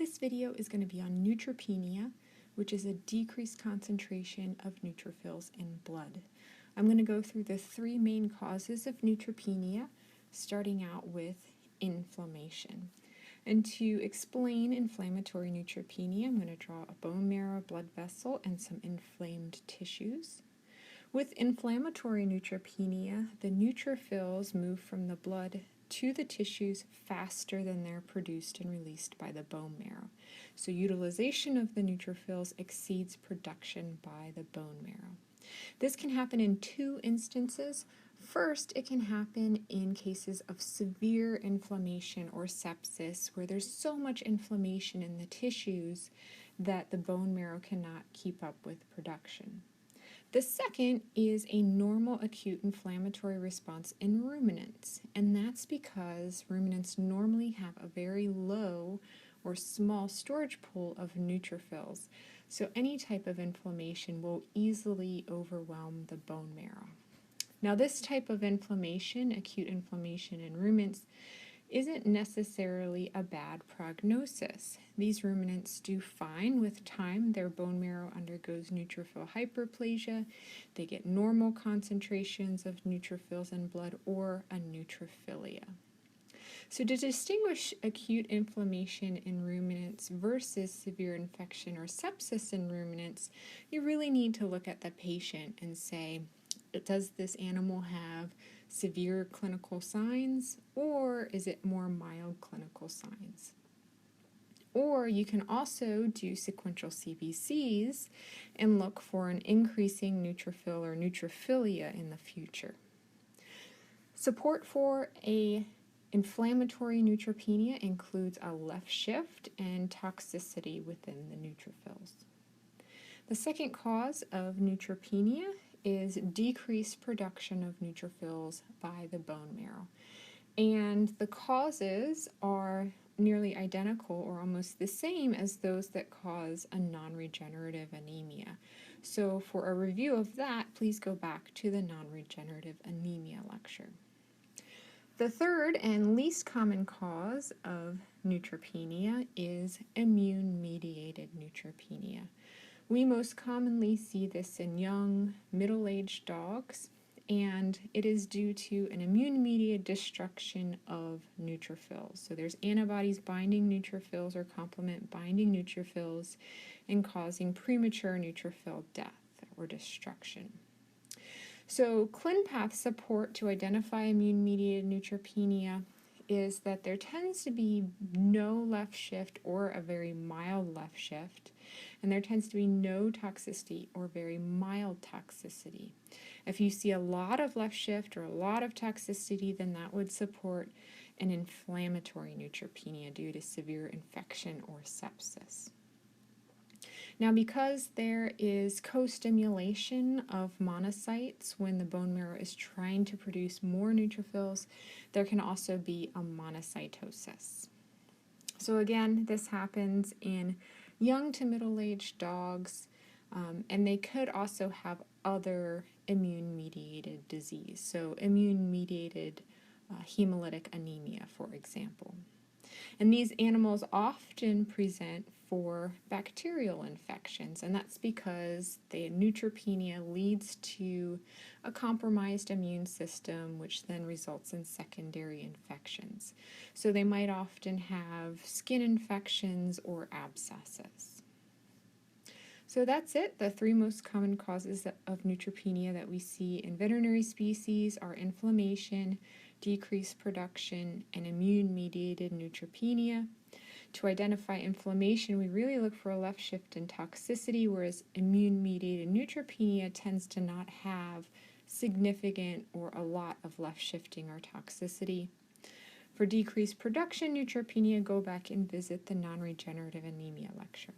This video is going to be on neutropenia, which is a decreased concentration of neutrophils in blood. I'm going to go through the three main causes of neutropenia, starting out with inflammation. And to explain inflammatory neutropenia, I'm going to draw a bone marrow blood vessel and some inflamed tissues. With inflammatory neutropenia, the neutrophils move from the blood to the tissues faster than they're produced and released by the bone marrow. So utilization of the neutrophils exceeds production by the bone marrow. This can happen in two instances. First, it can happen in cases of severe inflammation or sepsis, where there's so much inflammation in the tissues that the bone marrow cannot keep up with production. The second is a normal acute inflammatory response in ruminants, and that's because ruminants normally have a very low or small storage pool of neutrophils, so any type of inflammation will easily overwhelm the bone marrow. Now, this type of inflammation, acute inflammation in ruminants, isn't necessarily a bad prognosis. These ruminants do fine with time. Their bone marrow undergoes neutrophil hyperplasia. They get normal concentrations of neutrophils in blood or a neutrophilia. So to distinguish acute inflammation in ruminants versus severe infection or sepsis in ruminants, you really need to look at the patient and say, does this animal have severe clinical signs, or is it more mild clinical signs? Or you can also do sequential CBCs and look for an increasing neutrophil or neutrophilia in the future. Support for a inflammatory neutropenia includes a left shift and toxicity within the neutrophils. The second cause of neutropenia is decreased production of neutrophils by the bone marrow. And the causes are nearly identical or almost the same as those that cause a non-regenerative anemia. So for a review of that, please go back to the non-regenerative anemia lecture. The third and least common cause of neutropenia is immune-mediated neutropenia. We most commonly see this in young, middle-aged dogs, and it is due to an immune-mediated destruction of neutrophils. So there's antibodies binding neutrophils or complement binding neutrophils and causing premature neutrophil death or destruction. So ClinPath support to identify immune-mediated neutropenia is that there tends to be no left shift or a very mild left shift, and there tends to be no toxicity or very mild toxicity. If you see a lot of left shift or a lot of toxicity, then that would support an inflammatory neutropenia due to severe infection or sepsis. Now, because there is co-stimulation of monocytes when the bone marrow is trying to produce more neutrophils, there can also be a monocytosis. So again, this happens in young to middle-aged dogs, and they could also have other immune-mediated disease, so immune-mediated hemolytic anemia, for example. And these animals often present for bacterial infections, and that's because the neutropenia leads to a compromised immune system, which then results in secondary infections. So they might often have skin infections or abscesses. So that's it. The three most common causes of neutropenia that we see in veterinary species are inflammation, decreased production, and immune-mediated neutropenia. To identify inflammation, we really look for a left shift in toxicity, whereas immune-mediated neutropenia tends to not have significant or a lot of left shifting or toxicity. For decreased production neutropenia, go back and visit the non-regenerative anemia lecture.